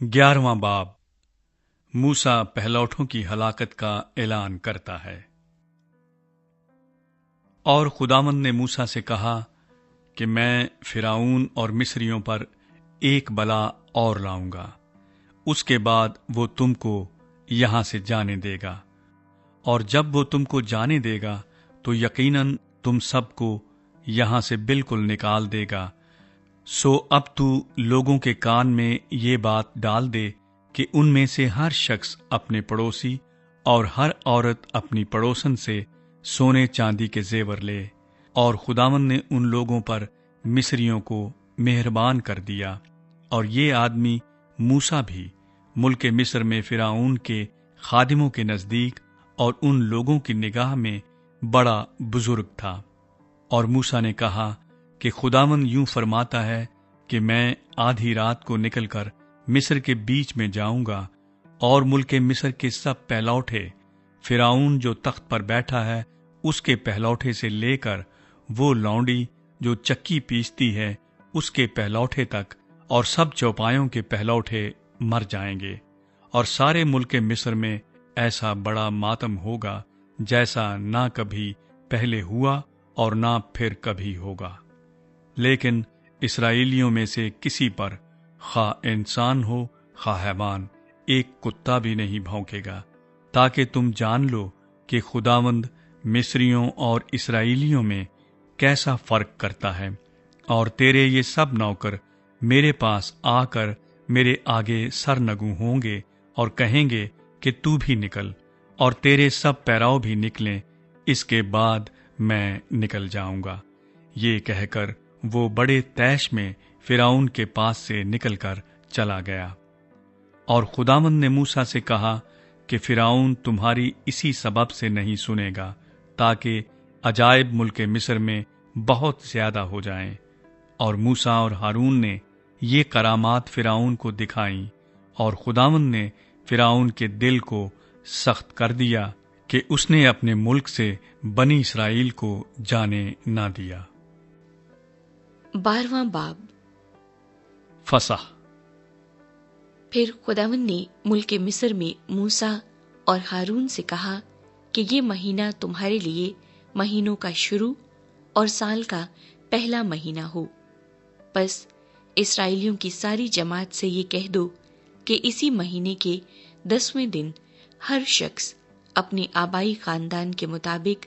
11واں باب موسیٰ پہلوٹوں کی ہلاکت کا اعلان کرتا ہے۔ اور خداوند نے موسیٰ سے کہا کہ میں فرعون اور مصریوں پر ایک بلا اور لاؤں گا، اس کے بعد وہ تم کو یہاں سے جانے دے گا، اور جب وہ تم کو جانے دے گا تو یقیناً تم سب کو یہاں سے بالکل نکال دے گا۔ سو اب تو لوگوں کے کان میں یہ بات ڈال دے کہ ان میں سے ہر شخص اپنے پڑوسی اور ہر عورت اپنی پڑوسن سے سونے چاندی کے زیور لے۔ اور خداوند نے ان لوگوں پر مصریوں کو مہربان کر دیا، اور یہ آدمی موسیٰ بھی ملک مصر میں فرعون کے خادموں کے نزدیک اور ان لوگوں کی نگاہ میں بڑا بزرگ تھا۔ اور موسیٰ نے کہا کہ خداوند یوں فرماتا ہے کہ میں آدھی رات کو نکل کر مصر کے بیچ میں جاؤں گا، اور ملک مصر کے سب پہلوٹے، فرعون جو تخت پر بیٹھا ہے اس کے پہلوٹے سے لے کر وہ لونڈی جو چکی پیستی ہے اس کے پہلوٹے تک، اور سب چوپایوں کے پہلوٹے مر جائیں گے، اور سارے ملک مصر میں ایسا بڑا ماتم ہوگا جیسا نہ کبھی پہلے ہوا اور نہ پھر کبھی ہوگا۔ لیکن اسرائیلیوں میں سے کسی پر، خواہ انسان ہو خواہ حیوان، ایک کتا بھی نہیں بھونکے گا، تاکہ تم جان لو کہ خداوند مصریوں اور اسرائیلیوں میں کیسا فرق کرتا ہے۔ اور تیرے یہ سب نوکر میرے پاس آ کر میرے آگے سرنگوں ہوں گے اور کہیں گے کہ تو بھی نکل، اور تیرے سب پیراؤ بھی نکلیں، اس کے بعد میں نکل جاؤں گا۔ یہ کہہ کر وہ بڑے طیش میں فرعون کے پاس سے نکل کر چلا گیا۔ اور خداوند نے موسیٰ سے کہا کہ فرعون تمہاری اسی سبب سے نہیں سنے گا، تاکہ عجائب ملک مصر میں بہت زیادہ ہو جائیں۔ اور موسیٰ اور ہارون نے یہ کرامات فرعون کو دکھائیں، اور خداوند نے فرعون کے دل کو سخت کر دیا کہ اس نے اپنے ملک سے بنی اسرائیل کو جانے نہ دیا۔ 12واں باب فصح۔ پھر خداوند نے ملک مصر میں موسیٰ اور ہارون سے کہا کہ یہ مہینہ تمہارے لیے مہینوں کا شروع اور سال کا پہلا مہینہ ہو۔ پس اسرائیلیوں کی ساری جماعت سے یہ کہہ دو کہ اسی مہینے کے 10ویں دن ہر شخص اپنے آبائی خاندان کے مطابق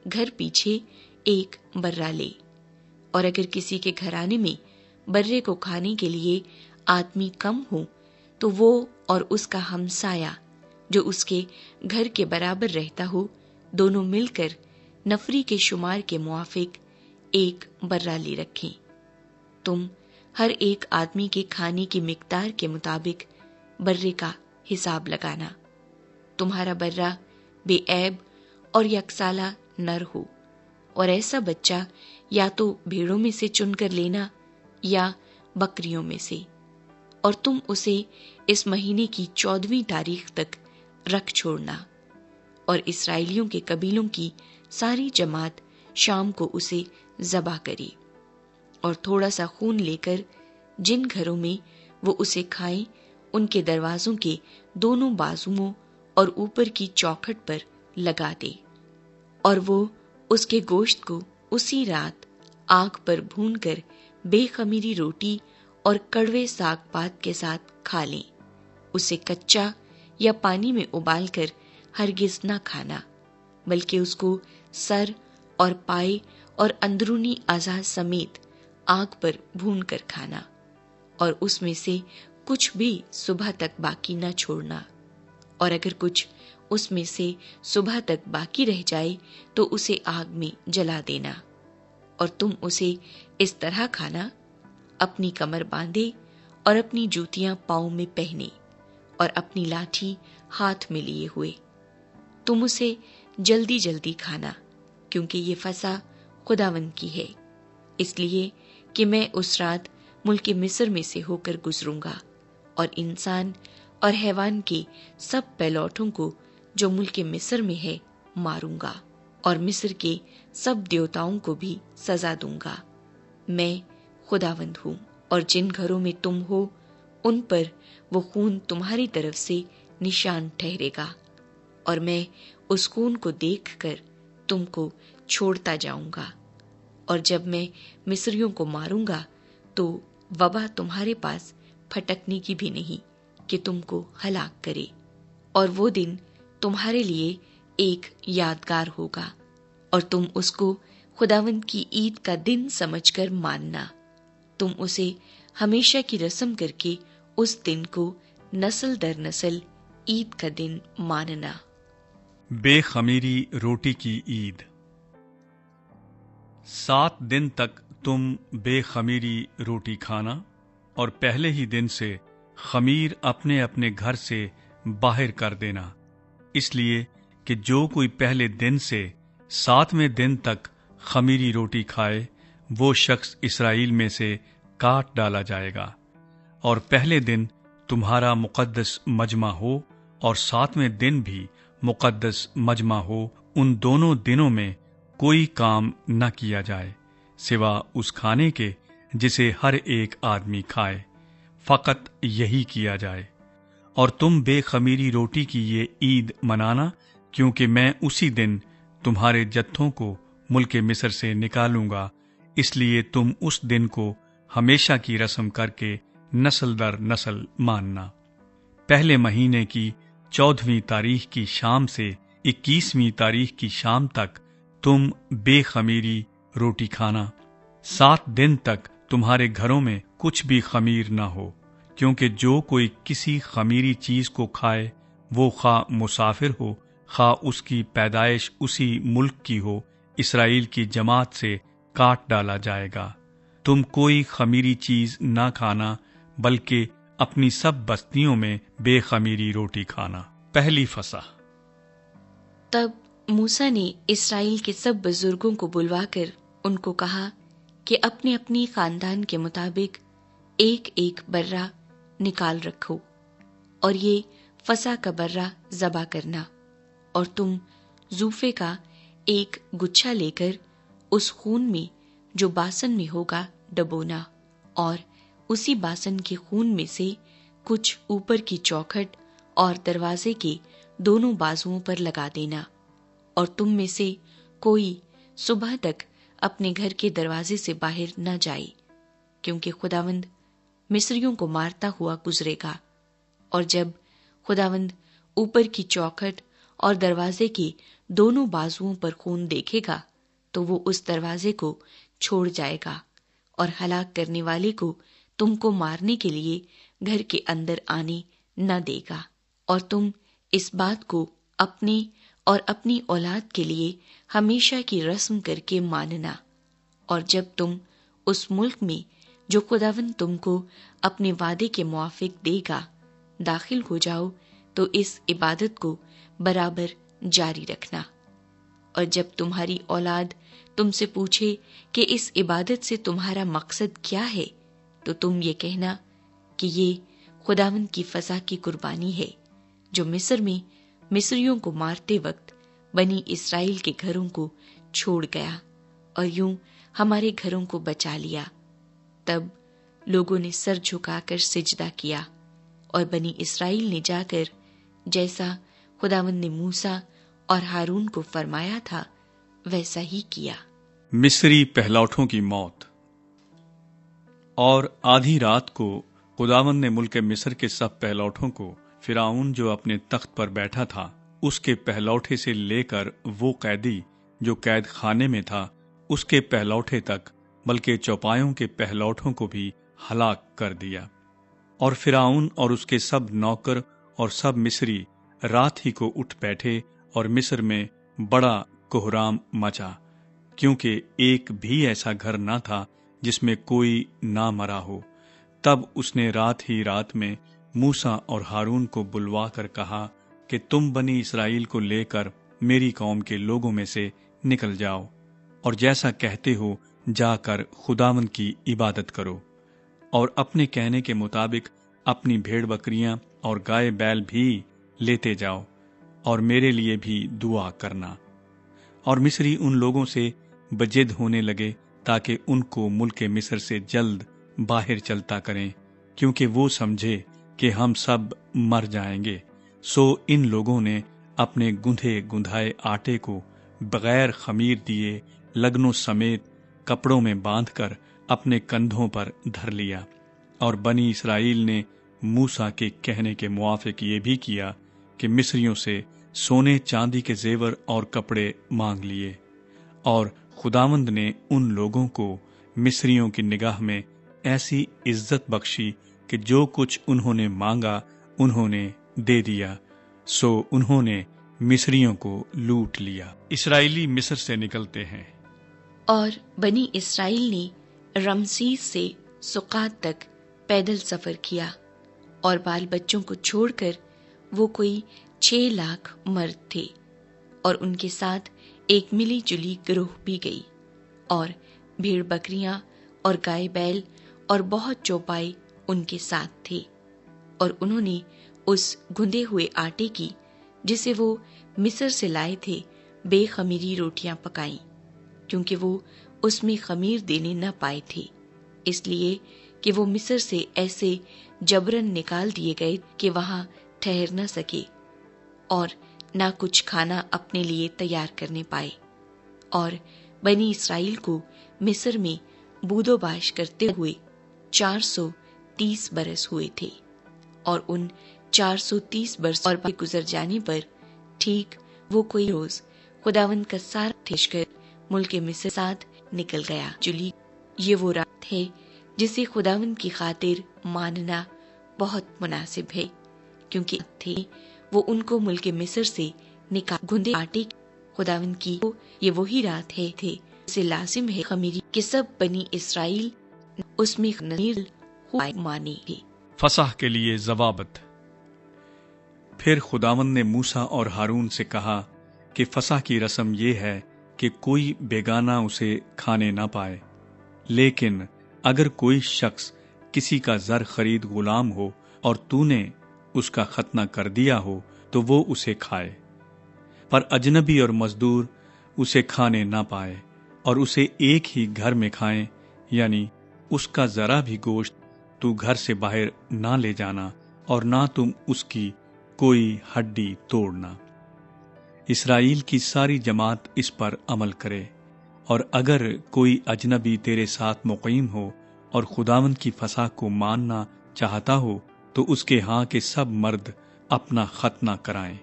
گھر پیچھے ایک برہ لے، اور اگر کسی کے گھرانے میں برے کو کھانے کے لیے آدمی کم ہو تو وہ اور اس کا ہمسایہ جو اس کے گھر کے برابر رہتا ہو دونوں مل کر نفری کے شمار کے موافق ایک برہ لے رکھیں۔ تم ہر ایک آدمی کے کھانے کی مقدار کے مطابق برے کا حساب لگانا۔ تمہارا برہ بے عیب اور یکسالہ نر ہو، اور ایسا بچہ یا تو بھیڑوں میں سے چن کر لینا یا بکریوں میں سے، اور تم اسے اس مہینے کی 14ویں تاریخ تک رکھ چھوڑنا۔ اور اسرائیلیوں کے قبیلوں کی ساری جماعت شام کو اسے ذبح کرے، اور تھوڑا سا خون لے کر جن گھروں میں وہ اسے کھائیں ان کے دروازوں کے دونوں بازوؤں اور اوپر کی چوکھٹ پر لگا دے، اور وہ اس کے گوشت کو اسی رات آگ پر بھون کر بے خمیری روٹی اور کڑوے ساگ پات کے ساتھ کھا لیں۔ اسے کچا یا پانی میں ابال کر ہرگز نہ کھانا، بلکہ اس کو سر اور پائے اور اندرونی اعضاء سمیت آگ پر بھون کر کھانا، اور اس میں سے کچھ بھی صبح تک باقی نہ چھوڑنا۔ اور اگر کچھ اس میں سے صبح تک باقی رہ جائے تو اسے آگ میں جلا دینا۔ اور تم اسے اس طرح کھانا: اپنی کمر باندھے اور اپنی جوتیاں پاؤں میں پہنے اور اپنی لاٹھی ہاتھ میں لیے ہوئے۔ تم اسے جلدی جلدی کھانا، کیونکہ یہ فصح خداوند کی ہے، اس لیے کہ میں اس رات ملک مصر میں سے ہو کر گزروں گا، اور انسان اور حیوان کے سب پہلوٹوں کو جو ملک مصر میں ہے ماروں گا، اور مصر کے سب دیوتاؤں کو بھی سزا دوں گا۔ میں خداوند ہوں۔ اور جن گھروں میں تم ہو ان پر وہ خون تمہاری طرف سے نشان ٹھہرے گا، اور میں اس خون کو دیکھ کر تم کو چھوڑتا جاؤں گا، اور جب میں مصریوں کو ماروں گا تو وبا تمہارے پاس پھٹکنے کی بھی نہیں کہ تم کو ہلاک کرے، اور وہ دن تمہارے لیے ایک یادگار ہوگا، اور تم اس کو خداوند کی عید کا دن سمجھ کر ماننا۔ تم اسے ہمیشہ کی رسم کر کے اس دن کو نسل در نسل عید کا دن ماننا۔ بے خمیری روٹی کی عید۔ 7 دن تک تم بے خمیری روٹی کھانا، اور پہلے ہی دن سے خمیر اپنے اپنے گھر سے باہر کر دینا، اس لیے کہ جو کوئی پہلے دن سے 7ویں دن تک خمیری روٹی کھائے وہ شخص اسرائیل میں سے کاٹ ڈالا جائے گا۔ اور پہلے دن تمہارا مقدس مجمع ہو اور 7ویں دن بھی مقدس مجمع ہو، ان دونوں دنوں میں کوئی کام نہ کیا جائے سوا اس کھانے کے جسے ہر ایک آدمی کھائے، فقط یہی کیا جائے۔ اور تم بے خمیری روٹی کی یہ عید منانا، کیونکہ میں اسی دن تمہارے جتھوں کو ملک مصر سے نکالوں گا، اس لیے تم اس دن کو ہمیشہ کی رسم کر کے نسل در نسل ماننا۔ پہلے مہینے کی 14ویں تاریخ کی شام سے 21ویں تاریخ کی شام تک تم بے خمیری روٹی کھانا۔ 7 دن تک تمہارے گھروں میں کچھ بھی خمیر نہ ہو، کیونکہ جو کوئی کسی خمیری چیز کو کھائے وہ خواہ مسافر ہو خواہ اس کی پیدائش اسی ملک کی ہو، اسرائیل کی جماعت سے کاٹ ڈالا جائے گا۔ تم کوئی خمیری چیز نہ کھانا، بلکہ اپنی سب بستیوں میں بے خمیری روٹی کھانا۔ پہلی فصح۔ تب موسیٰ نے اسرائیل کے سب بزرگوں کو بلوا کر ان کو کہا کہ اپنے اپنی خاندان کے مطابق ایک ایک برہ نکال رکھو، اور یہ فصح کا برہ ذبح کرنا، اور تم زوفے کا ایک گچھا لے کر اس خون میں جو باسن میں ہوگا ڈبونا، اور اسی باسن کے خون میں سے کچھ اوپر کی چوکھٹ اور دروازے کے دونوں بازوؤں پر لگا دینا، اور تم میں سے کوئی صبح تک اپنے گھر کے دروازے سے باہر نہ جائے، کیونکہ خداوند مصریوں کو مارتا ہوا گزرے گا۔ اور جب خداوند اوپر کی چوکھٹ اور دروازے کے دونوں بازوؤں پر خون دیکھے گا تو وہ اس دروازے کو چھوڑ جائے گا، اور ہلاک کرنے والے کو تم کو مارنے کے لیے گھر کے اندر آنے نہ دے گا۔ اور تم اس بات کو اپنے اور اپنی اولاد کے لیے ہمیشہ کی رسم کر کے ماننا، اور جب تم اس ملک میں جو خداوند تم کو اپنے وعدے کے موافق دے گا داخل ہو جاؤ تو اس عبادت کو برابر جاری رکھنا۔ اور جب تمہاری اولاد تم سے پوچھے کہ اس عبادت سے تمہارا مقصد کیا ہے تو تم یہ کہنا کہ یہ خداوند کی فصح کی قربانی ہے، جو مصر میں مصریوں کو مارتے وقت بنی اسرائیل کے گھروں کو چھوڑ گیا اور یوں ہمارے گھروں کو بچا لیا۔ تب لوگوں نے سر جھکا کر سجدہ کیا، اور بنی اسرائیل نے جا کر جیسا خداوند نے موسیٰ اور ہارون کو فرمایا تھا ویسا ہی کیا۔ مصری پہلوٹوں کی موت۔ اور آدھی رات کو خداوند نے ملک مصر کے سب پہلوٹوں کو، فرعون جو اپنے تخت پر بیٹھا تھا اس کے پہلوٹے سے لے کر وہ قیدی جو قید خانے میں تھا اس کے پہلوٹے تک، بلکہ چوپایوں کے پہلوٹوں کو بھی ہلاک کر دیا۔ اور فرعون اور اس کے سب نوکر اور سب مصری رات ہی کو اٹھ بیٹھے، اور مصر میں بڑا کوہرام مچا، کیونکہ ایک بھی ایسا گھر نہ تھا جس میں کوئی نہ مرا ہو۔ تب اس نے رات ہی رات میں موسیٰ اور ہارون کو بلوا کر کہا کہ تم بنی اسرائیل کو لے کر میری قوم کے لوگوں میں سے نکل جاؤ، اور جیسا کہتے ہو جا کر خداوند کی عبادت کرو، اور اپنے کہنے کے مطابق اپنی بھیڑ بکریاں اور گائے بیل بھی لیتے جاؤ، اور میرے لیے بھی دعا کرنا۔ اور مصری ان لوگوں سے بجد ہونے لگے تاکہ ان کو ملک مصر سے جلد باہر چلتا کریں، کیونکہ وہ سمجھے کہ ہم سب مر جائیں گے۔ سو ان لوگوں نے اپنے گندھے گندھائے آٹے کو بغیر خمیر دیے لگنوں سمیت کپڑوں میں باندھ کر اپنے کندھوں پر دھر لیا، اور بنی اسرائیل نے موسیٰ کے کہنے کے موافق یہ بھی کیا کہ مصریوں سے سونے چاندی کے زیور اور کپڑے مانگ لیے، اور خداوند نے ان لوگوں کو مصریوں کی نگاہ میں ایسی عزت بخشی کہ جو کچھ انہوں نے مانگا انہوں نے دے دیا، سو انہوں نے مصریوں کو لوٹ لیا۔ اسرائیلی مصر سے نکلتے ہیں، اور بنی اسرائیل نے رمسیس سے سقات تک پیدل سفر کیا، اور بال بچوں کو چھوڑ کر وہ کوئی 6 لاکھ مرد تھے، اور ان کے ساتھ ایک ملی جلی گروہ بھی گئی، اور بھیڑ بکریاں اور گائے بیل اور بہت چوپائے ان کے ساتھ تھے، اور انہوں نے اس گندے ہوئے آٹے کی جسے وہ مصر سے لائے تھے بے خمیری روٹیاں پکائیں، کیونکہ وہ اس میں خمیر دینے نہ پائے تھے، اس لیے کہ وہ مصر سے ایسے جبرن نکال دیے گئے کہ وہاں ٹھہر نہ سکے اور نہ کچھ کھانا اپنے لیے تیار کرنے پائے۔ اور بنی اسرائیل کو مصر میں بود و باش کرتے ہوئے 430 برس ہوئے تھے، اور ان 430 برس اور گزر جانے پر ٹھیک وہ کوئی روز خداوند کا سارا لشکر ملک مصر ساتھ نکل گیا۔ جلی یہ وہ رات ہے جسے خداوند کی خاطر ماننا بہت مناسب ہے، کیونکہ تھے وہ ان کو ملک مصر سے نکال گندے آٹے خداوند کی یہ وہی رات ہے تھے سے لازم ہے خمیری کہ سب بنی اسرائیل اس میں خمیر مانے تھے۔ فصح کے لیے ضوابط۔ پھر خداوند نے موسیٰ اور ہارون سے کہا کہ فصح کی رسم یہ ہے کہ کوئی بیگانہ اسے کھانے نہ پائے، لیکن اگر کوئی شخص کسی کا زر خرید غلام ہو اور تو نے اس کا ختنہ کر دیا ہو تو وہ اسے کھائے، پر اجنبی اور مزدور اسے کھانے نہ پائے، اور اسے ایک ہی گھر میں کھائیں، یعنی اس کا ذرا بھی گوشت تو گھر سے باہر نہ لے جانا، اور نہ تم اس کی کوئی ہڈی توڑنا۔ اسرائیل کی ساری جماعت اس پر عمل کرے، اور اگر کوئی اجنبی تیرے ساتھ مقیم ہو اور خداوند کی فصح کو ماننا چاہتا ہو تو اس کے ہاں کے سب مرد اپنا ختنہ کرائیں،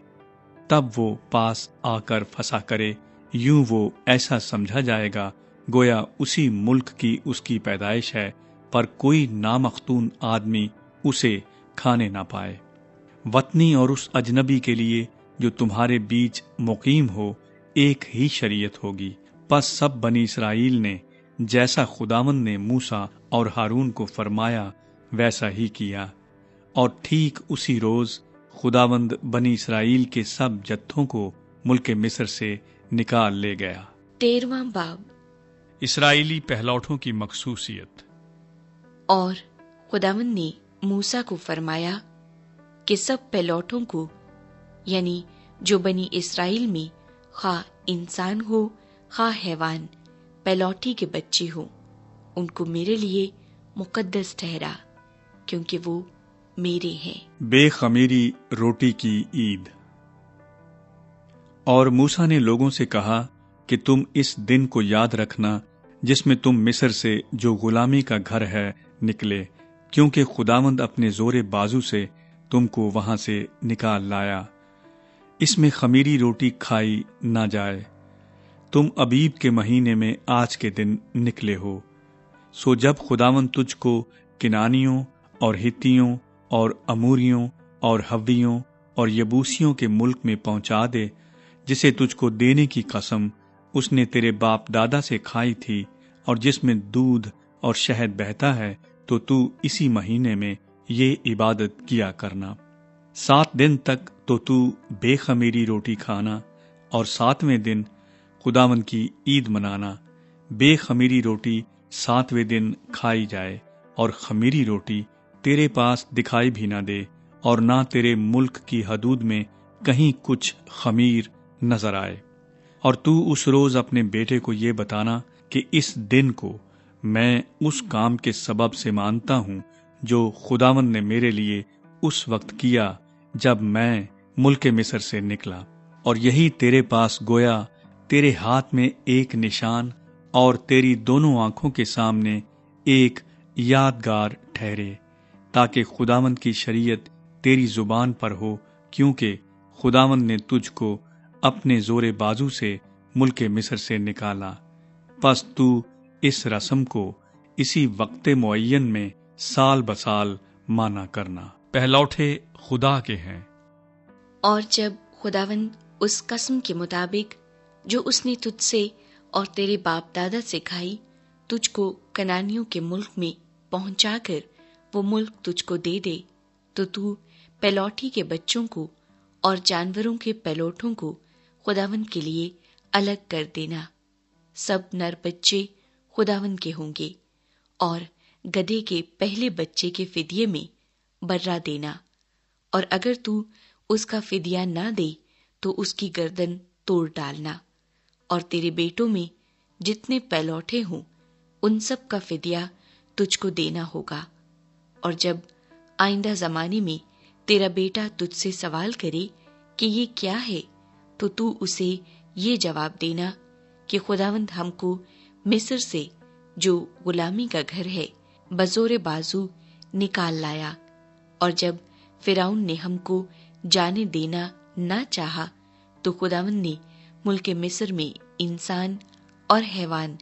تب وہ پاس آ کر فصح کرے، یوں وہ ایسا سمجھا جائے گا گویا اسی ملک کی اس کی پیدائش ہے، پر کوئی نامختون آدمی اسے کھانے نہ پائے۔ وطنی اور اس اجنبی کے لیے جو تمہارے بیچ مقیم ہو ایک ہی شریعت ہوگی۔ پس سب بنی اسرائیل نے جیسا خداوند نے موسیٰ اور ہارون کو فرمایا ویسا ہی کیا، اور ٹھیک اسی روز خداوند بنی اسرائیل کے سب جتھوں کو ملک مصر سے نکال لے گیا۔ 13واں باب۔ اسرائیلی پہلوٹوں کی مخصوصیت۔ اور خداوند نے موسیٰ کو فرمایا کہ سب پہلوٹوں کو، یعنی جو بنی اسرائیل میں خواہ انسان ہو خواہ حیوان، پہلوٹی کے بچے ہو، ان کو میرے لیے مقدس ٹھہرا، کیونکہ وہ میرے ہیں۔ بے خمیری روٹی کی عید۔ اور موسیٰ نے لوگوں سے کہا کہ تم اس دن کو یاد رکھنا جس میں تم مصر سے جو غلامی کا گھر ہے نکلے، کیونکہ خداوند اپنے زور بازو سے تم کو وہاں سے نکال لایا۔ اس میں خمیری روٹی کھائی نہ جائے۔ تم ابیب کے مہینے میں آج کے دن نکلے ہو۔ سو جب خداوند تجھ کو کنانیوں اور ہتیوں اور اموریوں اور حویوں اور یبوسیوں کے ملک میں پہنچا دے جسے تجھ کو دینے کی قسم اس نے تیرے باپ دادا سے کھائی تھی، اور جس میں دودھ اور شہد بہتا ہے، تو اسی مہینے میں یہ عبادت کیا کرنا۔ 7 دن تک تو بے خمیری روٹی کھانا، اور 7ویں دن خداوند کی عید منانا۔ بے خمیری روٹی 7ویں دن کھائی جائے، اور خمیری روٹی تیرے پاس دکھائی بھی نہ دے، اور نہ تیرے ملک کی حدود میں کہیں کچھ خمیر نظر آئے۔ اور تو اس روز اپنے بیٹے کو یہ بتانا کہ اس دن کو میں اس کام کے سبب سے مانتا ہوں جو خداوند نے میرے لیے اس وقت کیا جب میں ملک مصر سے نکلا، اور یہی تیرے پاس گویا تیرے ہاتھ میں ایک نشان اور تیری دونوں آنکھوں کے سامنے ایک یادگار ٹھہرے، تاکہ خداوند کی شریعت تیری زبان پر ہو، کیونکہ خداوند نے تجھ کو اپنے زور بازو سے ملک مصر سے نکالا۔ پس تو اس رسم کو اسی وقت معین میں سال بسال مانا کرنا، پہلوٹے خدا کے ہیں۔ اور جب خداوند اس قسم کے مطابق جو اس نے تجھ سے اور تیرے باپ دادا سے کھائی تجھ کو کنانیوں کے ملک میں پہنچا کر وہ ملک تجھ کو دے دے، تو پہلوٹی کے بچوں کو اور جانوروں کے پہلوٹوں کو خداوند کے لیے الگ کر دینا۔ سب نر بچے خداوند کے ہوں گے، اور گدھے کے پہلے بچے کے فدیے میں برہ دینا، اور اگر تو اس کا فدیہ نہ دے تو اس کی گردن توڑ ڈالنا، اور تیرے بیٹوں میں جتنے پہلوٹے ہوں ان سب کا فدیہ تجھ کو دینا ہوگا۔ اور جب آئندہ زمانے میں تیرا بیٹا تجھ سے سوال کرے کہ یہ کیا ہے، تو اسے یہ جواب دینا کہ خداوند ہم کو مصر سے، جو غلامی کا گھر ہے، بزور بازو نکال لایا، اور جب فرعون نے ہم کو جانے دینا نہ چاہا تو خداوند نے ملک مصر میں انسان اور حیوان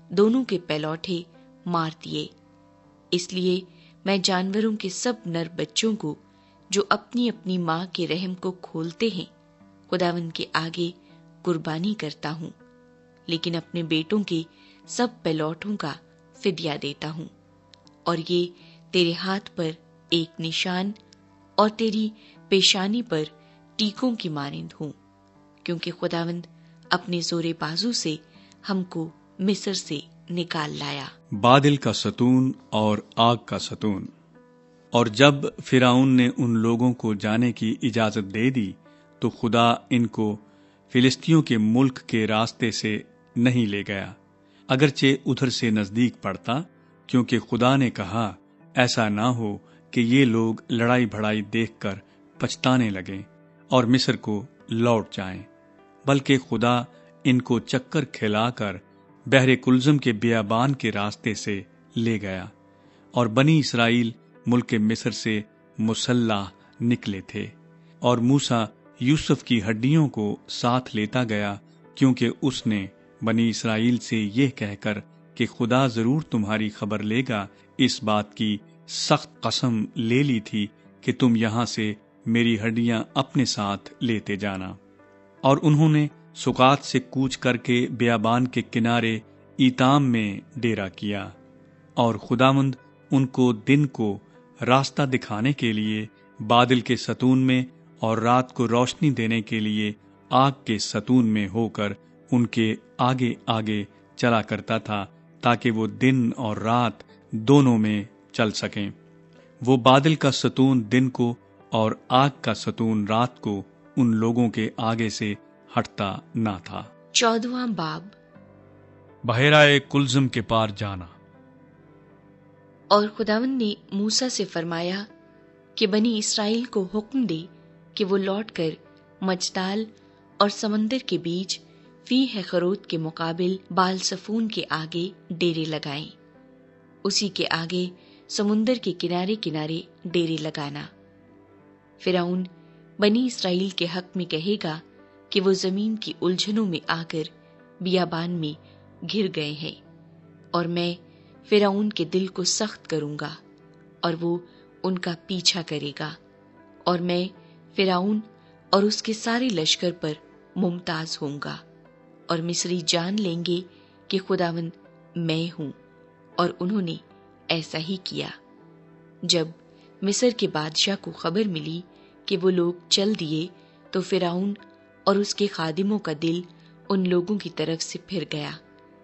دونوں کے پہلوٹے مار دیے۔ اس لیے میں جانوروں کے سب نر بچوں کو جو اپنی اپنی ماں کے رحم کو کھولتے ہیں خداوند کے آگے قربانی کرتا ہوں، لیکن اپنے بیٹوں کے سب پہلوٹوں کا فدیہ دیتا ہوں، اور یہ تیرے ہاتھ پر ایک نشان اور تیری پیشانی پر ٹیکوں کی مانند ہوں، کیونکہ خداوند اپنے زور بازو سے ہم کو مصر سے نکال لایا۔ بادل کا ستون اور آگ کا ستون۔ اور جب فرعون نے ان لوگوں کو جانے کی اجازت دے دی تو خدا ان کو فلسطینیوں کے ملک کے راستے سے نہیں لے گیا، اگرچہ ادھر سے نزدیک پڑتا، کیونکہ خدا نے کہا ایسا نہ ہو کہ یہ لوگ لڑائی بھڑائی دیکھ کر پچھتانے لگیں اور مصر کو لوٹ جائیں، بلکہ خدا ان کو چکر کھلا کر بحر کلزم کے بیابان کے راستے سے لے گیا، اور بنی اسرائیل ملک مصر سے مسلح نکلے تھے، اور موسیٰ یوسف کی ہڈیوں کو ساتھ لیتا گیا، کیونکہ اس نے بنی اسرائیل سے یہ کہہ کر کہ خدا ضرور تمہاری خبر لے گا اس بات کی سخت قسم لے لی تھی کہ تم یہاں سے میری ہڈیاں اپنے ساتھ لیتے جانا۔ اور انہوں نے سکات سے کوچ کر کے بیابان کے کنارے ایتام میں ڈیرا کیا، اور خداوند ان کو دن کو راستہ دکھانے کے لیے بادل کے ستون میں اور رات کو روشنی دینے کے لیے آگ کے ستون میں ہو کر ان کے آگے آگے چلا کرتا تھا، تاکہ وہ دن اور رات دونوں میں چل سکیں۔ وہ بادل کا ستون دن کو اور آگ کا ستون رات کو ان لوگوں کے آگے سے ہٹتا نہ تھا۔ 14واں باب۔ بحیرہ کلزم کے پار جانا۔ اور خداوند نے موسیٰ سے فرمایا کہ بنی اسرائیل کو حکم دے کہ وہ لوٹ کر مجدال اور سمندر کے بیچ فی ہخروت کے مقابل بال سفون کے آگے ڈیرے لگائیں، اسی کے آگے سمندر کے کنارے کنارے ڈیرے لگانا۔ فرعون بنی اسرائیل کے حق میں کہے گا کہ وہ زمین کی الجھنوں میں آ کر بیابان میں گھر گئے ہیں، اور میں فرعون کے دل کو سخت کروں گا اور وہ ان کا پیچھا کرے گا، اور میں فرعون اور اس کے سارے لشکر پر ممتاز ہوں گا، اور مصری جان لیں گے کہ خداوند میں ہوں۔ اور انہوں نے ایسا ہی کیا۔ جب مصر کے بادشاہ کو خبر ملی کہ وہ لوگ چل دیے تو فرعون اور اس کے خادموں کا دل ان لوگوں کی طرف سے پھر گیا،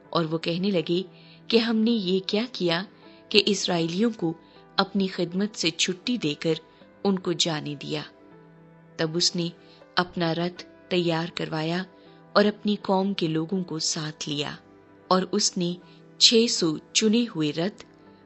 اور وہ کہنے لگے کہ ہم نے یہ کیا کیا کہ اسرائیلیوں کو اپنی خدمت سے چھٹی دے کر ان کو جانے دیا۔ تب اس نے اپنا رتھ تیار کروایا اور اپنی قوم کے لوگوں کو ساتھ لیا، اور اس نے 600 چنے ہوئے رتھ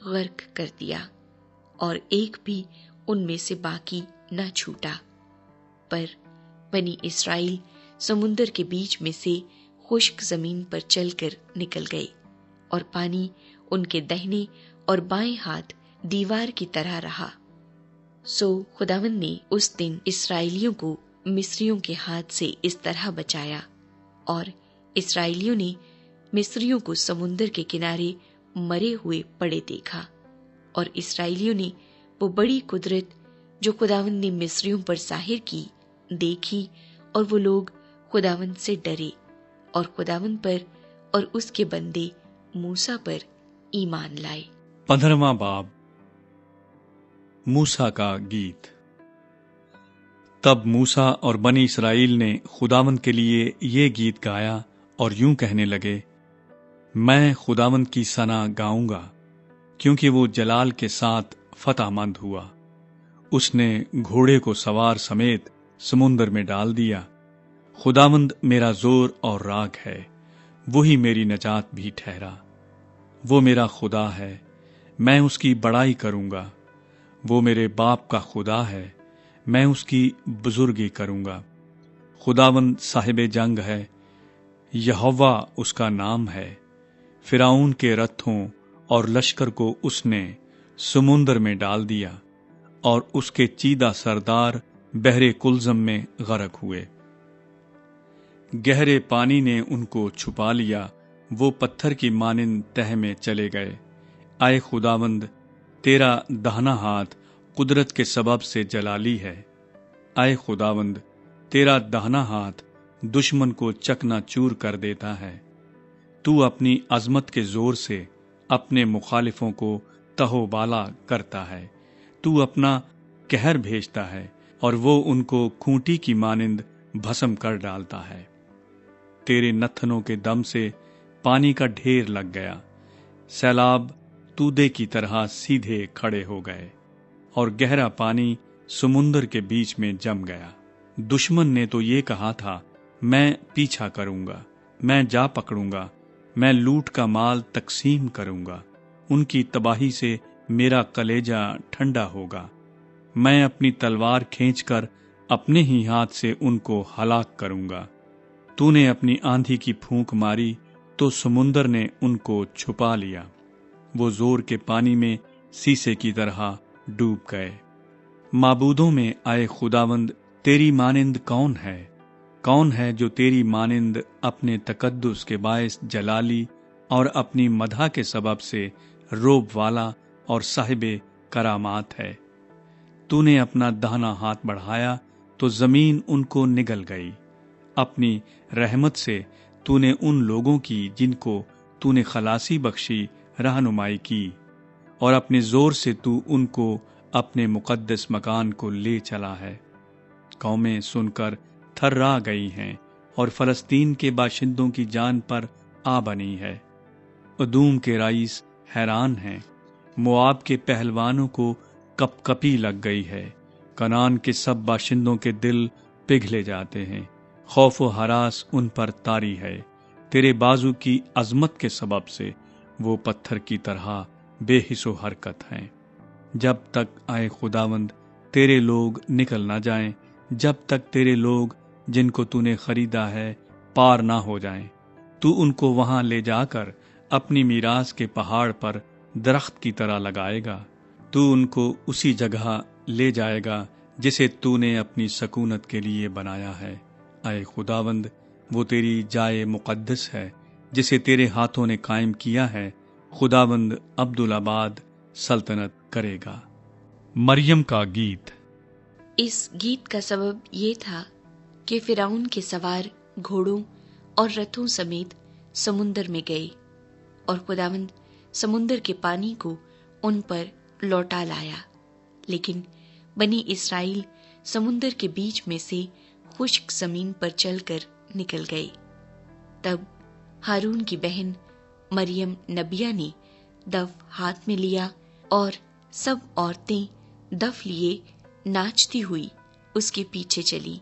غرق کر دیا، اور ایک بھی ان میں سے باقی نہ چھوٹا۔ پر بنی اسرائیل سمندر کے بیچ میں سے خشک زمین پر چل کر نکل گئے، اور پانی ان کے دہنے اور بائیں ہاتھ دیوار کی طرح رہا۔ سو خداوند نے اس دن اسرائیلیوں کو مصریوں کے ہاتھ سے اس طرح بچایا، اور اسرائیلیوں نے مصریوں کو سمندر کے کنارے مرے ہوئے پڑے دیکھا، اور اسرائیلیوں نے وہ بڑی قدرت جو خداوند نے مصریوں پر ظاہر کی دیکھی، اور وہ لوگ خداوند سے ڈرے، اور خداوند پر اور اس کے بندے موسیٰ پر ایمان لائے۔ 15واں باب، موسیٰ کا گیت۔ تب موسیٰ اور بنی اسرائیل نے خداوند کے لیے یہ گیت گایا اور یوں کہنے لگے، میں خداوند کی ثنا گاؤں گا، کیونکہ وہ جلال کے ساتھ فتح مند ہوا۔ اس نے گھوڑے کو سوار سمیت سمندر میں ڈال دیا۔ خداوند میرا زور اور راگ ہے، وہی میری نجات بھی ٹھہرا۔ وہ میرا خدا ہے، میں اس کی بڑائی کروں گا۔ وہ میرے باپ کا خدا ہے، میں اس کی بزرگی کروں گا۔ خداوند صاحب جنگ ہے، یہوہ اس کا نام ہے۔ فرعون کے رتھوں اور لشکر کو اس نے سمندر میں ڈال دیا، اور اس کے چیدہ سردار بحر کلزم میں غرق ہوئے۔ گہرے پانی نے ان کو چھپا لیا، وہ پتھر کی مانند تہ میں چلے گئے۔ اے خداوند، تیرا دہنا ہاتھ قدرت کے سبب سے جلالی ہے۔ اے خداوند، تیرا دہنا ہاتھ دشمن کو چکنا چور کر دیتا ہے۔ تو اپنی عظمت کے زور سے اپنے مخالفوں کو تہو بالا کرتا ہے۔ تو اپنا قہر بھیجتا ہے، اور وہ ان کو کھونٹی کی مانند بھسم کر ڈالتا ہے۔ تیرے نتھنوں کے دم سے پانی کا ڈھیر لگ گیا، سیلاب تودے کی طرح سیدھے کھڑے ہو گئے، اور گہرا پانی سمندر کے بیچ میں جم گیا۔ دشمن نے تو یہ کہا تھا، میں پیچھا کروں گا، میں جا پکڑوں گا، میں لوٹ کا مال تقسیم کروں گا۔ ان کی تباہی سے میرا کلیجہ ٹھنڈا ہوگا۔ میں اپنی تلوار کھینچ کر اپنے ہی ہاتھ سے ان کو ہلاک کروں گا۔ تو نے اپنی آندھی کی پھونک ماری تو سمندر نے ان کو چھپا لیا۔ وہ زور کے پانی میں سیسے کی طرح ڈوب گئے۔ معبودوں میں اے خداوند تیری مانند کون ہے؟ کون ہے جو تیری مانند اپنے تقدس کے باعث جلالی اور اپنی مدح کے سبب سے روب والا اور صاحب کرامات ہے؟ تو نے اپنا دہنا ہاتھ بڑھایا تو زمین ان کو نگل گئی۔ اپنی رحمت سے تو نے ان لوگوں کی جن کو تو نے خلاصی بخشی رہنمائی کی، اور اپنے زور سے تو ان کو اپنے مقدس مکان کو لے چلا ہے۔ قومیں سن کر تھرا گئی ہیں، اور فلسطین کے باشندوں کی جان پر آ بنی ہے۔ ادوم کے رئیس حیران ہیں، مواب کے پہلوانوں کو کپ کپی لگ گئی ہے۔ کنعان کے سب باشندوں کے دل پگھلے جاتے ہیں، خوف و ہراس ان پر طاری ہے۔ تیرے بازو کی عظمت کے سبب سے وہ پتھر کی طرح بے حس و حرکت ہیں۔ جب تک اے خداوند تیرے لوگ نکل نہ جائیں، جب تک تیرے لوگ جن کو تو نے خریدا ہے پار نہ ہو جائیں، تو ان کو وہاں لے جا کر اپنی میراث کے پہاڑ پر درخت کی طرح لگائے گا۔ تو ان کو اسی جگہ لے جائے گا جسے تو نے اپنی سکونت کے لیے بنایا ہے۔ اے خداوند، وہ تیری جائے مقدس ہے جسے تیرے ہاتھوں نے قائم کیا ہے۔ خداوند عبدالآباد سلطنت کرے گا۔ مریم کا گیت۔ اس گیت کا سبب یہ تھا کہ فرعون کے سوار گھوڑوں اور رتھوں سمیت سمندر میں گئے، اور خداوند سمندر کے پانی کو ان پر لوٹا لایا، لیکن بنی اسرائیل سمندر کے بیچ میں سے خشک زمین پر چل کر نکل گئے۔ تب ہارون کی بہن مریم نبیہ نے دف ہاتھ میں لیا، اور سب عورتیں دف لیے ناچتی ہوئی اس کے پیچھے چلی،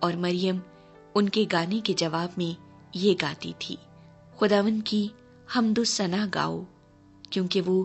اور مریم ان کے گانے کے جواب میں یہ گاتی تھی، خداوند کی حمد و ثنا گاؤ، کیونکہ وہ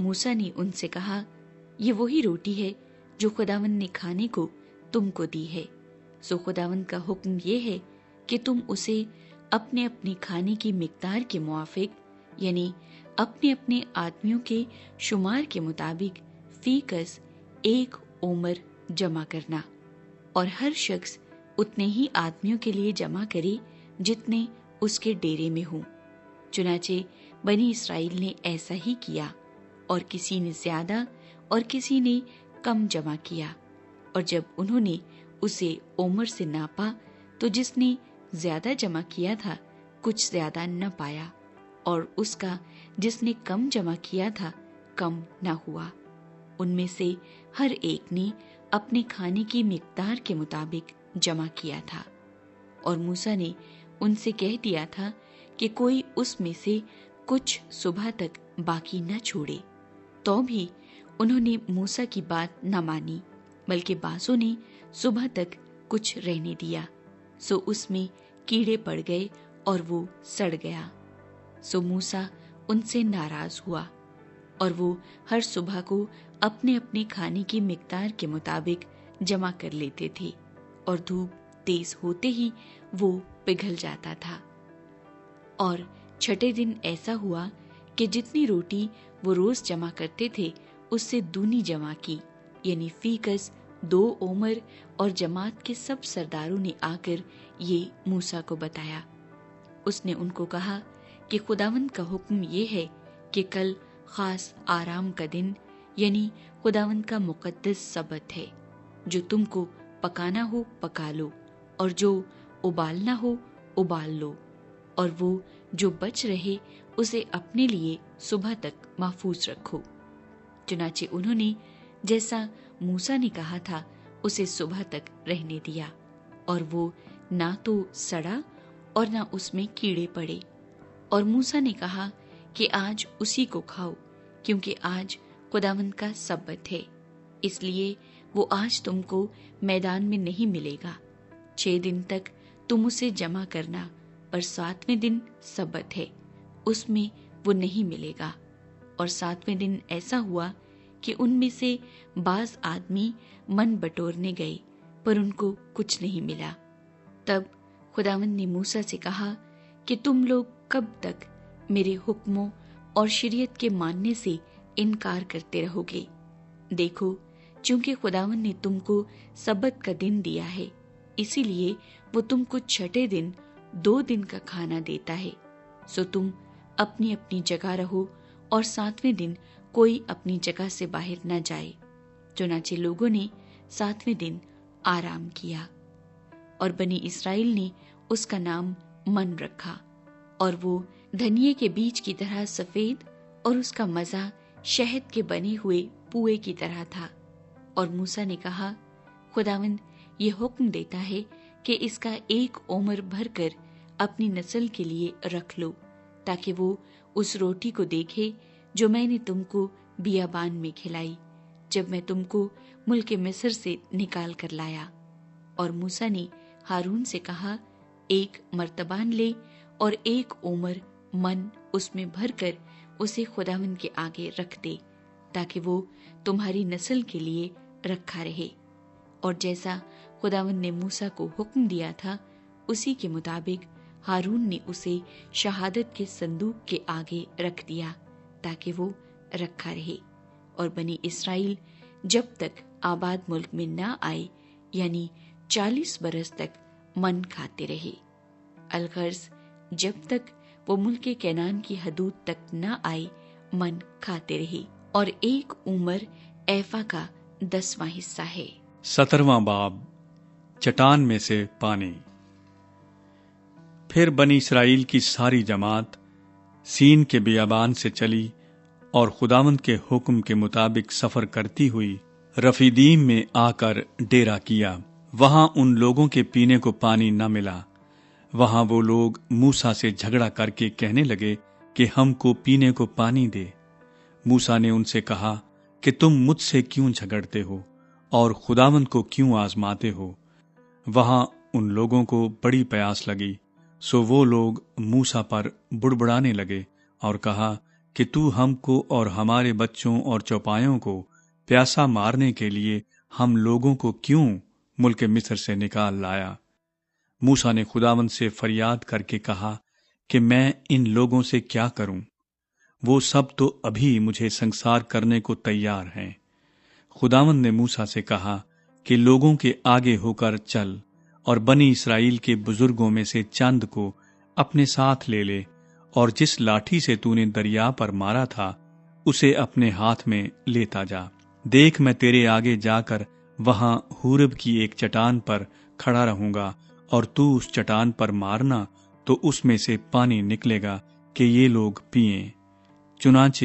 موسیٰ نے ان سے کہا، یہ وہی روٹی ہے جو خداوند نے کھانے کو تم کو دی ہے۔ سو خداوند کا حکم یہ ہے کہ تم اسے اپنے اپنے کھانے کی مقدار کے موافق، یعنی اپنے اپنے آدمیوں کے شمار کے مطابق فی کس 1 اومر جمع کرنا، اور ہر شخص اتنے ہی آدمیوں کے لیے جمع کرے جتنے اس کے ڈیرے میں ہوں۔ چنانچہ بنی اسرائیل نے ایسا ہی کیا، اور کسی نے زیادہ اور کسی نے کم جمع کیا، اور جب انہوں نے اسے اومر سے ناپا تو جس نے زیادہ جمع کیا تھا کچھ زیادہ نہ پایا، اور اس کا جس نے کم جمع کیا تھا کم نہ ہوا۔ ان میں سے ہر ایک نے اپنے کھانے کی مقدار کے مطابق جمع کیا تھا۔ اور موسیٰ نے ان سے کہہ دیا تھا کہ کوئی اس میں سے کچھ صبح تک باقی نہ چھوڑے، تو بھی انہوں نے موسیٰ کی بات نہ مانی، بلکہ بعضوں نے صبح تک کچھ رہنے دیا، سو اس میں کیڑے پڑ گئے اور وہ سڑ گیا۔ سو موسیٰ ان سے ناراض ہوا، اور وہ ہر صبح کو اپنے اپنے کھانے کی مقدار کے مطابق جمع کر لیتے تھے، اور دھوپ تیز ہوتے ہی وہ پگھل جاتا تھا۔ اور چھٹے دن ایسا ہوا کہ جتنی روٹی وہ روز جمع کرتے تھے اس سے دونی جمع کی، یعنی فی کس 2 اومر، اور جماعت کے سب سرداروں نے آ کر یہ موسیٰ کو بتایا۔ اس نے ان کو کہا کہ خداوند کا حکم یہ ہے کہ کل خاص آرام کا دن، یعنی خداوند کا مقدس سبت ہے۔ جو تم کو پکانا ہو پکا لو، اور جو ابالنا ہو ابال لو، اور وہ جو بچ رہے اسے اپنے لیے صبح تک محفوظ رکھو۔ چنانچہ انہوں نے جیسا موسیٰ نے کہا تھا اسے صبح تک رہنے دیا، اور وہ نہ تو سڑا اور نہ اس میں کیڑے پڑے۔ اور موسیٰ نے کہا کہ آج اسی کو کھاؤ، کیونکہ آج خداوند کا سبت ہے، اس لیے وہ آج تم کو میدان میں نہیں ملے گا۔ 6 دن تک تم اسے جمع کرنا، پر 7ویں دن سبت ہے، اس میں وہ نہیں ملے گا۔ اور 7ویں دن ایسا ہوا کہ ان میں سے بعض آدمی من بٹورنے گئے، پر ان کو کچھ نہیں ملا۔ تب خداوند نے موسیٰ سے کہا کہ تم لوگ کب تک میرے حکموں اور شریعت کے ماننے سے انکار کرتے رہو گے؟ دیکھو، چونکہ خداوند نے تم کو سبت کا دن دیا ہے، اسی لیے وہ تم کو چھٹے دن 2 دن کا کھانا دیتا ہے۔ سو تم اپنی اپنی جگہ رہو، اور 7ویں دن کوئی اپنی جگہ سے باہر نہ جائے۔ چنانچہ لوگوں نے 7ویں دن آرام کیا، اور بنی اسرائیل نے اس کا نام من رکھا، اور وہ دھنیے کے بیج کی طرح سفید، اور اس کا مزہ شہد کے بنے ہوئے پوئے کی طرح تھا۔ اور موسیٰ نے کہا، خداوند یہ حکم دیتا ہے کہ اس کا 1 اومر بھر کر اپنی نسل کے لیے رکھ لو، تاکہ وہ اس روٹی کو دیکھے جو میں نے تم کو بیابان میں کھلائی، جب میں تم کو ملک مصر سے نکال کر لایا۔ اور موسیٰ نے ہارون سے کہا، 1 مرتبان لے اور 1 اومر من اس میں بھر کر اسے خداوند کے آگے رکھ دے، تاکہ وہ تمہاری نسل کے لیے رکھا رہے۔ اور جیسا خداوند نے موسیٰ کو حکم دیا تھا اسی کے مطابق ہارون نے اسے شہادت کے صندوق کے آگے رکھ دیا، تاکہ وہ رکھا رہے۔ اور بنی اسرائیل جب تک آباد ملک میں نہ آئے، یعنی 40 برس تک من کھاتے رہے، الغرض جب تک وہ ملک کنعان کی حدود تک نہ آئے من کھاتے رہے۔ اور 1 اومر ایفا کا 10واں حصہ ہے۔ 17واں باب، چٹان میں سے پانی۔ پھر بنی اسرائیل کی ساری جماعت سین کے بیابان سے چلی، اور خداوند کے حکم کے مطابق سفر کرتی ہوئی رفیدیم میں آ کر ڈیرا کیا۔ وہاں ان لوگوں کے پینے کو پانی نہ ملا۔ وہاں وہ لوگ موسیٰ سے جھگڑا کر کے کہنے لگے کہ ہم کو پینے کو پانی دے۔ موسیٰ نے ان سے کہا کہ تم مجھ سے کیوں جھگڑتے ہو اور خداوند کو کیوں آزماتے ہو؟ وہاں ان لوگوں کو بڑی پیاس لگی، سو وہ لوگ موسیٰ پر بڑبڑانے لگے اور کہا کہ تو ہم کو اور ہمارے بچوں اور چوپایوں کو پیاسا مارنے کے لیے ہم لوگوں کو کیوں ملک مصر سے نکال لایا؟ موسیٰ نے خداوند سے فریاد کر کے کہا کہ میں ان لوگوں سے کیا کروں؟ وہ سب تو ابھی مجھے سنسار کرنے کو تیار ہیں۔ خداوند نے موسیٰ سے کہا کہ لوگوں کے آگے ہو کر چل اور بنی اسرائیل کے بزرگوں میں سے چند کو اپنے ساتھ لے لے، اور جس لاٹھی سے تو نے دریا پر مارا تھا اسے اپنے ہاتھ میں لیتا جا۔ دیکھ، میں تیرے آگے جا کر وہاں ہورب کی ایک چٹان پر کھڑا رہوں گا، اور تو اس چٹان پر مارنا تو اس میں سے پانی نکلے گا کہ یہ لوگ پئیں۔ چنانچہ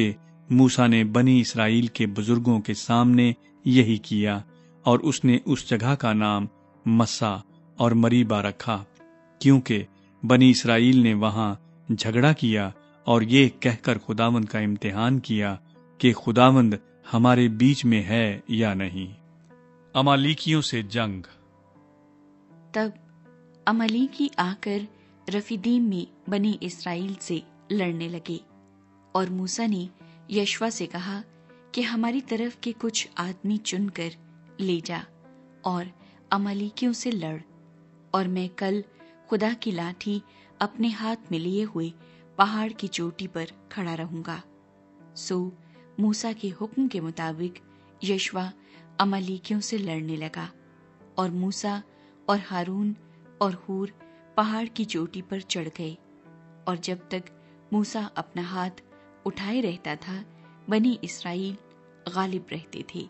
موسیٰ نے بنی اسرائیل کے بزرگوں کے سامنے یہی کیا، اور اس نے اس جگہ کا نام مسا اور مریبا رکھا، کیونکہ بنی اسرائیل نے وہاں جھگڑا کیا اور یہ کہہ کر خداوند کا امتحان کیا کہ خداوند ہمارے بیچ میں ہے یا نہیں۔ امالیکیوں سے جنگ۔ تب امالیکی آ کر رفیدیم میں بنی اسرائیل سے لڑنے لگے، اور موسیٰ نے یشوع سے کہا کہ ہماری طرف کے کچھ آدمی چن کر لے جا اور امالیکیوں سے لڑ، اور میں کل خدا کی لاٹھی اپنے ہاتھ میں لیے ہوئے پہاڑ کی چوٹی پر کھڑا رہوں گا۔ سو موسیٰ کے حکم کے مطابق یشوع امالیکیوں سے لڑنے لگا، اور موسیٰ اور ہارون اور ہور پہاڑ کی چوٹی پر چڑھ گئے، اور جب تک موسیٰ اپنا ہاتھ اٹھائے رہتا تھا بنی اسرائیل غالب رہتے تھے،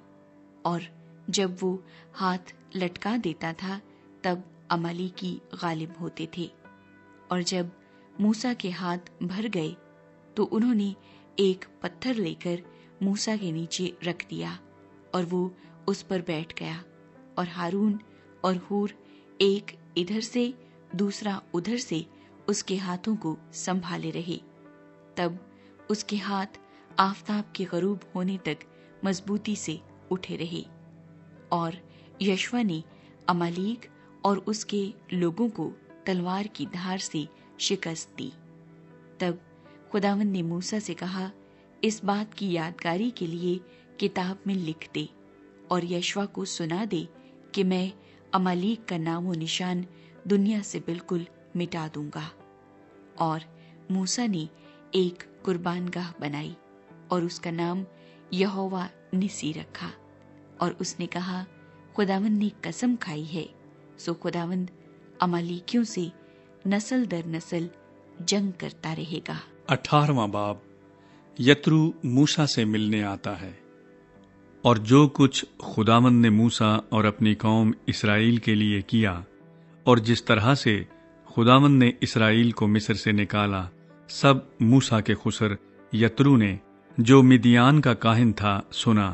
اور جب وہ ہاتھ لٹکا دیتا تھا تب امالیکی غالب ہوتے تھے۔ اور جب موسیٰ کے ہاتھ بھر گئے تو انہوں نے ایک پتھر لے کر موسیٰ کے نیچے رکھ دیا، اور وہ اس پر بیٹھ گیا، اور ہارون اور ہور ایک ادھر سے دوسرا ادھر سے اس کے ہاتھوں کو سنبھالے رہے۔ تب اس کے ہاتھ آفتاب کے غروب ہونے تک مضبوطی سے اٹھے رہے، اور یشوع نے امالیک اور اس کے لوگوں کو تلوار کی دھار سے شکست دی۔ تب خداوند نے موسیٰ سے کہا، اس بات کی یادگاری کے لیے کتاب میں لکھ دے، اور یشوع کو سنا دے کہ میں امالیک کا نام و نشان دنیا سے بالکل مٹا دوں گا۔ اور موسیٰ نے ایک قربان گاہ بنائی، اور اس کا نام یہوہ نسی رکھا، اور اس نے کہا، خداوند نے قسم کھائی ہے، سو خداوند امالیکیوں سے نسل در نسل جنگ کرتا رہے گا۔ 18واں باب۔ یترو موسیٰ سے ملنے آتا ہے۔ اور جو کچھ خداوند نے موسیٰ اور اپنی قوم اسرائیل کے لیے کیا، اور جس طرح سے خداوند نے اسرائیل کو مصر سے نکالا، سب موسیٰ کے خسر یترو نے جو مدیان کا کاہن تھا سنا۔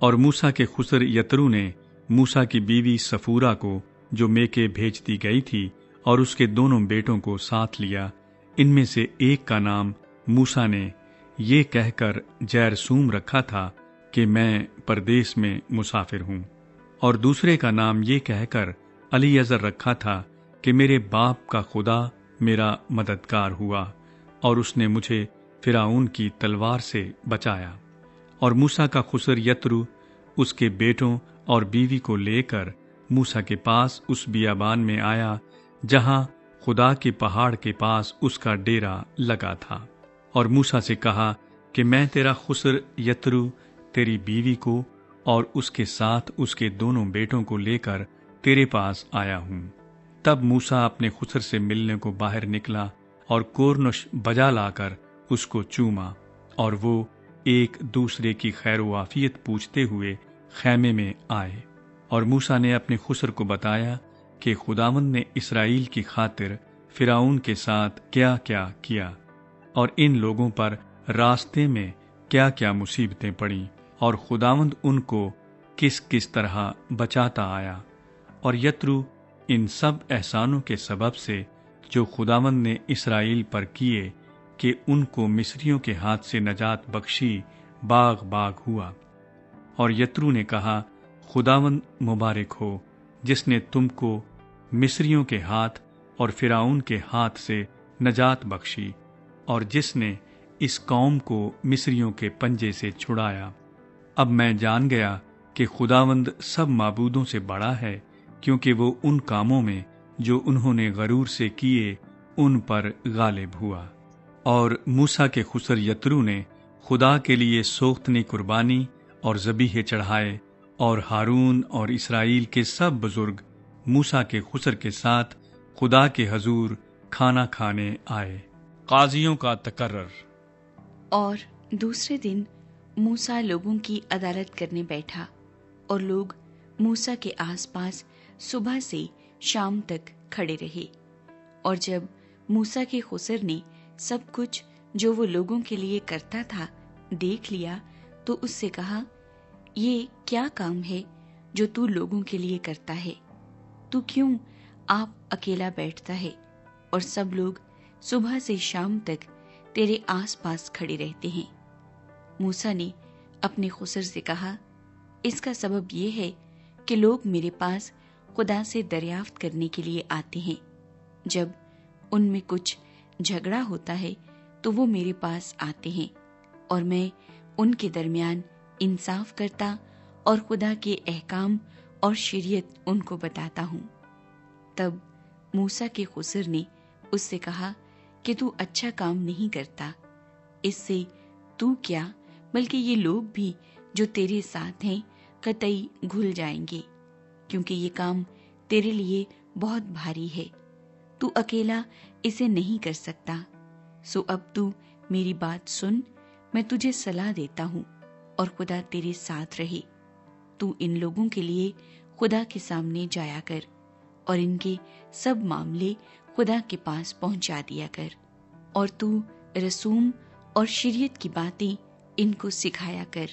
اور موسیٰ کے خسر یترو نے موسیٰ کی بیوی سفورا کو جو میکے بھیج دی گئی تھی اور اس کے دونوں بیٹوں کو ساتھ لیا۔ ان میں سے ایک کا نام موسیٰ نے یہ کہہ کر جیرسوم رکھا تھا کہ میں پردیس میں مسافر ہوں، اور دوسرے کا نام یہ کہہ کر الیعزر رکھا تھا کہ میرے باپ کا خدا میرا مددگار ہوا، اور اس نے مجھے فرعون کی تلوار سے بچایا۔ اور موسیٰ کا خسر یترو اس کے بیٹوں اور بیوی کو لے کر موسیٰ کے پاس اس بیابان میں آیا جہاں خدا کے پہاڑ کے پاس اس کا ڈیرا لگا تھا، اور موسیٰ سے کہا کہ میں تیرا خسر یترو تیری بیوی کو اور اس کے ساتھ اس کے دونوں بیٹوں کو لے کر تیرے پاس آیا ہوں۔ تب موسیٰ اپنے خسر سے ملنے کو باہر نکلا اور کورنش بجا لا کر اس کو چوما، اور وہ ایک دوسرے کی خیر و عافیت پوچھتے ہوئے خیمے میں آئے۔ اور موسیٰ نے اپنے خسر کو بتایا کہ خداوند نے اسرائیل کی خاطر فرعون کے ساتھ کیا کیا کیا، اور ان لوگوں پر راستے میں کیا کیا مصیبتیں پڑیں، اور خداوند ان کو کس کس طرح بچاتا آیا۔ اور یترو ان سب احسانوں کے سبب سے جو خداوند نے اسرائیل پر کیے کہ ان کو مصریوں کے ہاتھ سے نجات بخشی، باغ باغ ہوا۔ اور یترو نے کہا، خداوند مبارک ہو جس نے تم کو مصریوں کے ہاتھ اور فرعون کے ہاتھ سے نجات بخشی، اور جس نے اس قوم کو مصریوں کے پنجے سے چھڑایا۔ اب میں جان گیا کہ خداوند سب معبودوں سے بڑا ہے، کیونکہ وہ ان کاموں میں جو انہوں نے غرور سے کیے ان پر غالب ہوا۔ اور موسیٰ کے خسر یترو نے خدا کے لیے سوختنی قربانی اور ذبیحے چڑھائے، اور ہارون اور اسرائیل کے سب بزرگ موسیٰ کے خسر کے ساتھ خدا کے حضور کھانا کھانے آئے۔ قاضیوں کا تقرر۔ اور دوسرے دن موسیٰ لوگوں کی عدالت کرنے بیٹھا، اور لوگ موسیٰ کے آس پاس صبح سے شام تک کھڑے رہے۔ اور جب موسیٰ کے خسر نے سب کچھ جو وہ لوگوں کے لیے کرتا تھا دیکھ لیا تو اس سے کہا، یہ کیا کام ہے جو تو لوگوں کے لیے کرتا ہے؟ تو کیوں آپ اکیلا بیٹھتا ہے اور سب لوگ صبح سے شام تک تیرے آس پاس کھڑے رہتے ہیں؟ موسیٰ نے اپنے خسر سے کہا، اس کا سبب یہ ہے کہ لوگ میرے پاس خدا سے دریافت کرنے کے لیے آتے ہیں۔ جب ان میں کچھ جھگڑا ہوتا ہے تو وہ میرے پاس آتے ہیں، اور میں ان کے درمیان انصاف کرتا اور خدا کے احکام اور شریعت ان کو بتاتا ہوں۔ تب موسیٰ کے خسر نے اس سے کہا کہ تو اچھا کام نہیں کرتا، اس سے تو کیا بلکہ یہ لوگ بھی جو تیرے ساتھ ہیں قطعی گھل جائیں گے، کیونکہ یہ کام تیرے لیے بہت بھاری ہے، تو اکیلا اسے نہیں کر سکتا۔ سو اب تو میری بات سن، میں تجھے صلاح دیتا ہوں اور خدا تیرے ساتھ رہے۔ تو ان لوگوں کے لیے خدا کے سامنے جایا کر اور ان کے سب معاملے خدا کے پاس پہنچا دیا کر، اور تو رسوم اور شریعت کی باتیں ان کو سکھایا کر،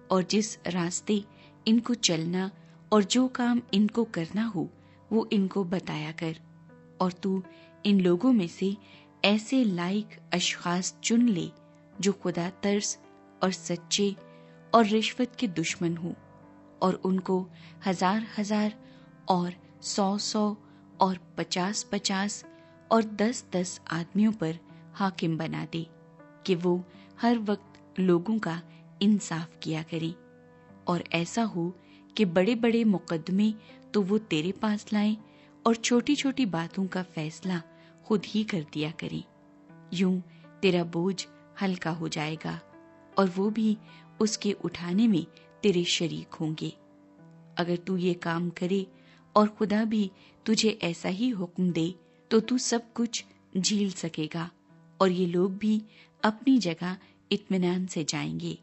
اور جس راستے ان کو چلنا اور جو کام ان کو کرنا ہو وہ ان کو بتایا کر۔ اور تو ان لوگوں میں سے ایسے لائق اشخاص چن لے جو خدا ترس اور سچے اور رشوت کے دشمن ہوں، اور ان کو 1000 اور 100 اور 50 اور 10 آدمیوں پر حاکم بنا دے، کہ وہ ہر وقت لوگوں کا انصاف کیا کریں، اور ایسا ہو کہ بڑے بڑے مقدمے تو وہ تیرے پاس لائیں اور چھوٹی چھوٹی باتوں کا فیصلہ خود ہی کر دیا کریں۔ یوں تیرا بوجھ ہلکا ہو جائے گا، اور وہ بھی اس کے اٹھانے میں تیرے شریک ہوں گے۔ اگر تو یہ کام کرے اور خدا بھی تجھے ایسا ہی حکم دے تو تو سب کچھ جھیل سکے گا، اور یہ لوگ بھی اپنی جگہ اطمینان سے جائیں گے۔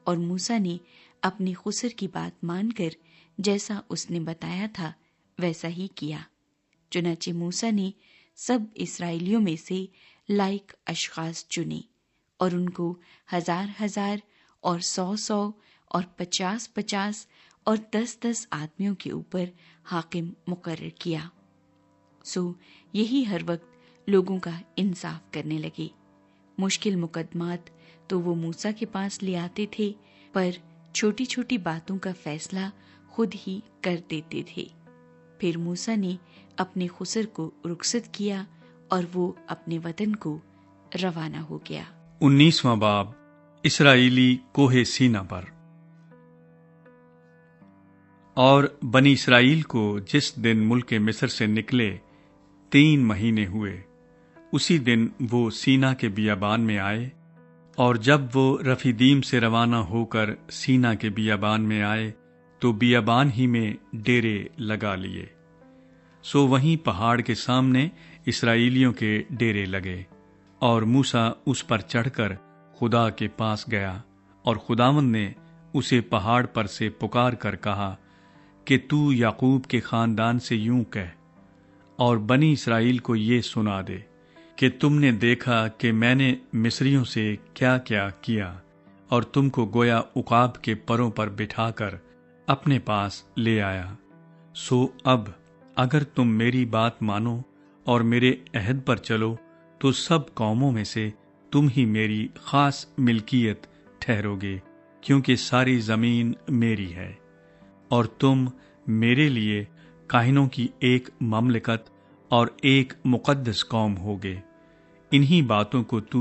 اور موسیٰ نے اپنے خسر کی بات مان کر جیسا اس نے بتایا تھا ویسا ہی کیا۔ چنانچہ موسیٰ نے سب اسرائیلیوں میں سے لائق اشخاص چنے، اور ان کو 1000 اور 100 اور 50 اور 10 آدمیوں کے اوپر حاکم مقرر کیا۔ سو یہی ہر وقت لوگوں کا انصاف کرنے لگے۔ مشکل مقدمات تو وہ موسیٰ کے پاس لے آتے تھے، پر چھوٹی چھوٹی باتوں کا فیصلہ خود ہی کر دیتے تھے۔ پھر موسیٰ نے اپنے خسر کو رخصت کیا اور وہ اپنے وطن کو روانہ ہو گیا۔ 19واں باب۔ اسرائیلی کوہ سینا پر۔ اور بنی اسرائیل کو جس دن ملک مصر سے نکلے 3 مہینے ہوئے، اسی دن وہ سینا کے بیابان میں آئے۔ اور جب وہ رفیدیم سے روانہ ہو کر سینا کے بیابان میں آئے تو بیابان ہی میں ڈیرے لگا لیے۔ سو وہیں پہاڑ کے سامنے اسرائیلیوں کے ڈیرے لگے، اور موسیٰ اس پر چڑھ کر خدا کے پاس گیا، اور خداوند نے اسے پہاڑ پر سے پکار کر کہا کہ تو یعقوب کے خاندان سے یوں کہہ اور بنی اسرائیل کو یہ سنا دے کہ تم نے دیکھا کہ میں نے مصریوں سے کیا کیا کیا، اور تم کو گویا عقاب کے پروں پر بٹھا کر اپنے پاس لے آیا۔ سو اب اگر تم میری بات مانو اور میرے عہد پر چلو تو سب قوموں میں سے تم ہی میری خاص ملکیت ٹھہرو گے، کیونکہ ساری زمین میری ہے، اور تم میرے لیے کاہنوں کی ایک مملکت اور ایک مقدس قوم ہوگے۔ انہی باتوں کو تو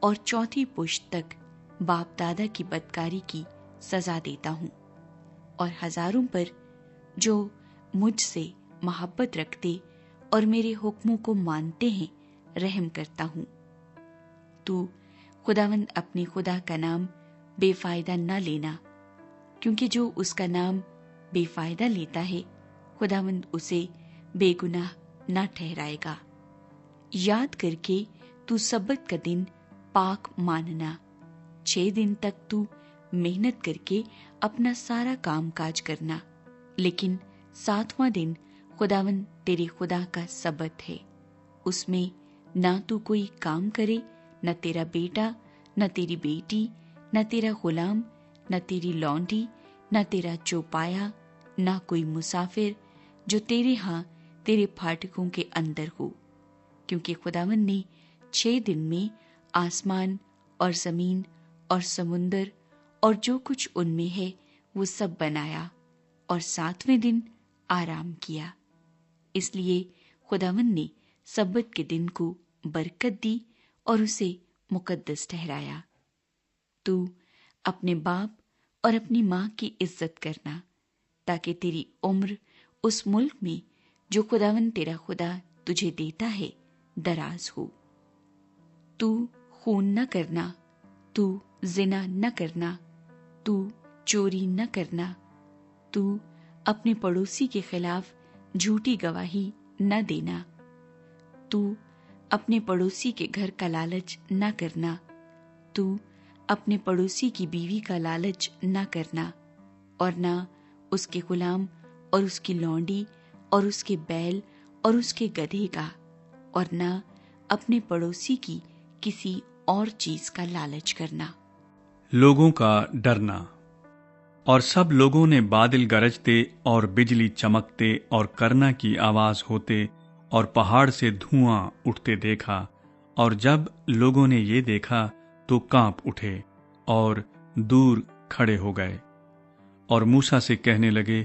اور چوتھی پشت تک باپ دادا کی بدکاری کی سزا دیتا ہوں، اور ہزاروں پر جو مجھ سے محبت رکھتے اور میرے حکموں کو مانتے ہیں رحم کرتا ہوں۔ تو خداوند اپنے خدا کا نام بے فائدہ نہ لینا، کیونکہ جو اس کا نام بے فائدہ لیتا ہے خداوند اسے بے گناہ نہ ٹھہرائے گا۔ یاد کر کے تو سبت کا دن پاک ماننا، 6 دن تک تو محنت کر کے اپنا سارا کام کاج کرنا، لیکن 7واں دن خداوند تیرے خدا کا سبت ہے۔ اس میں نہ تو کوئی کام کرے، نہ تیرا بیٹا، نہ تیری بیٹی، نہ تیرا غلام، نہ تیری لونڈی، نہ تیرا چوپایا، نہ کوئی مسافر جو تیرے ہاں تیرے پھاٹکوں کے اندر ہو، کیونکہ خداوند نے 6 دن میں آسمان اور زمین اور سمندر اور جو کچھ ان میں ہے وہ سب بنایا، اور 7ویں دن آرام کیا۔ اس لیے خداوند نے سبت کے دن کو برکت دی اور اسے مقدس ٹھہرایا۔ تو اپنے باپ اور اپنی ماں کی عزت کرنا، تاکہ تیری عمر اس ملک میں جو خداوند تیرا خدا تجھے دیتا ہے دراز ہو۔ تو خون نہ کرنا، تو زنا نہ کرنا، تو چوری نہ کرنا، تو اپنے پڑوسی کے خلاف جھوٹی گواہی نہ دینا، تو اپنے پڑوسی کے گھر کا لالچ نہ کرنا، تو اپنے پڑوسی کی بیوی کا لالچ نہ کرنا، اور نہ اس کے غلام اور اس کی لونڈی اور اس کے بیل اور اس کے گدھے کا، اور نہ اپنے پڑوسی کی کسی اور چیز کا لالچ کرنا۔ لوگوں کا ڈرنا۔ اور سب لوگوں نے بادل گرجتے اور بجلی چمکتے اور کرنا کی آواز ہوتے اور پہاڑ سے دھواں اٹھتے دیکھا، اور جب لوگوں نے یہ دیکھا تو کانپ اٹھے اور دور کھڑے ہو گئے، اور موسیٰ سے کہنے لگے،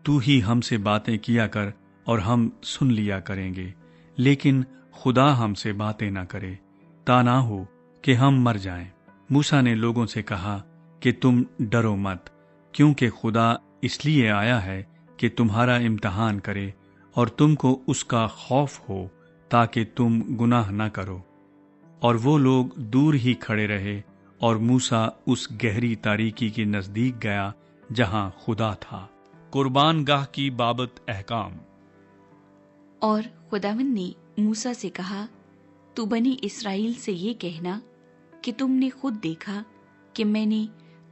تو ہی ہم سے باتیں کیا کر اور ہم سن لیا کریں گے، لیکن خدا ہم سے باتیں نہ کرے، تا نہ ہو کہ ہم مر جائیں۔ موسیٰ نے لوگوں سے کہا کہ تم ڈرو مت، کیونکہ خدا اس لیے آیا ہے کہ تمہارا امتحان کرے اور تم کو اس کا خوف ہو تاکہ تم گناہ نہ کرو۔ اور وہ لوگ دور ہی کھڑے رہے، اور موسیٰ اس گہری تاریکی کے نزدیک گیا جہاں خدا تھا۔ قربان گاہ کی بابت احکام۔ اور خداوند نے موسیٰ سے کہا، تو بنی اسرائیل سے یہ کہنا کہ تم نے خود دیکھا کہ میں نے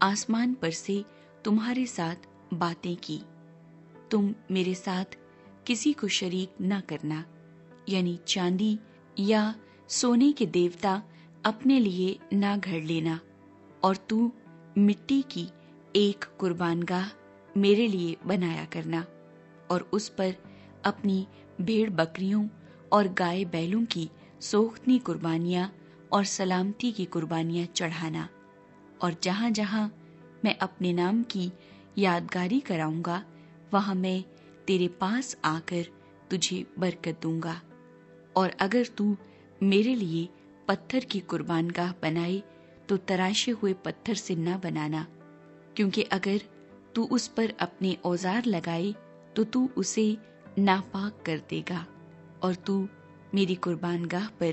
آسمان پر سے تمہارے ساتھ باتیں کی۔ تم میرے ساتھ کسی کو شریک نہ کرنا، یعنی چاندی یا سونے کے دیوتا اپنے لیے نہ گھڑ لینا، اور تو مٹی کی ایک قربان گاہ میرے لیے بنایا کرنا، اور اس پر اپنی بھیڑ بکریوں اور گائے بیلوں کی سوختنی قربانیاں اور سلامتی کی قربانیاں چڑھانا، اور جہاں جہاں میں اپنے نام کی یادگاری کراؤں گا وہاں میں تیرے پاس آ کر تجھے برکت دوں گا۔ اور اگر تو میرے لیے پتھر کی قربان گاہ بنائے تو تراشے ہوئے پتھر سے نہ بنانا، کیونکہ اگر تو اس پر اپنے اوزار لگائے تو تو اسے ناپاک کر دے گا، اور تو میری قربان گاہ پر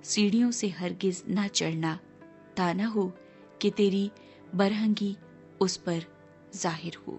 سیڑھیوں سے ہرگز نہ چڑھنا، تا نہ ہو کہ تیری برہنگی اس پر ظاہر ہو۔